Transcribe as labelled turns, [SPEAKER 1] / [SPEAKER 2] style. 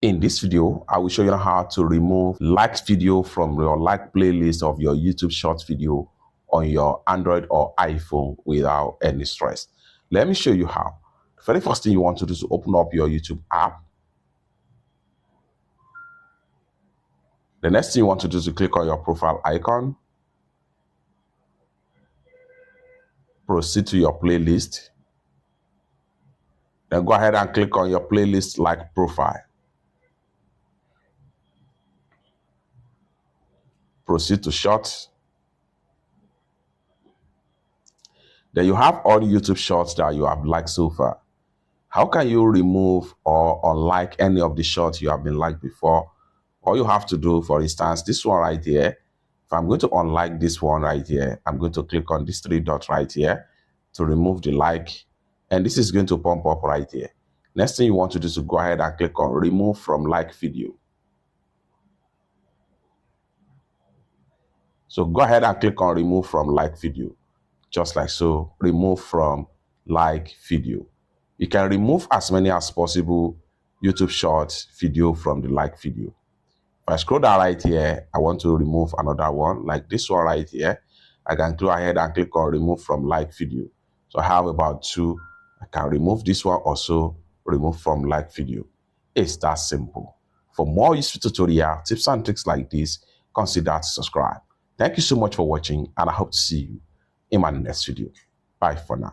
[SPEAKER 1] In this video, I will show you how to remove liked video from your liked playlist of your YouTube Shorts video on your Android or iPhone without any stress. Let me show you how. The very first thing you want to do is to open up your YouTube app. The next thing you want to do is to click on your profile icon. Proceed to your playlist. Then go ahead and click on your playlist like profile. Proceed to Shorts. Then you have all the YouTube Shorts that you have liked so far. How can you remove or unlike any of the shorts you have been liked before? All you have to do, for instance, this one right here, if I'm going to unlike this one right here, I'm going to click on these three dots right here to remove the like, and this is going to pump up right here. Next thing you want to do is to go ahead and click on remove from like video. So go ahead and click on remove from like video, just like so. Remove from like video. You can remove as many as possible YouTube Shorts video from the like video. If I scroll down right here, I want to remove another one like this one right here. I can go ahead and click on remove from like video. So I have about 2. I can remove this one also, remove from like video. It's that simple. For more useful tutorial tips and tricks like this, consider to subscribe. Thank you so much for watching, and I hope to see you in my next video. Bye for now.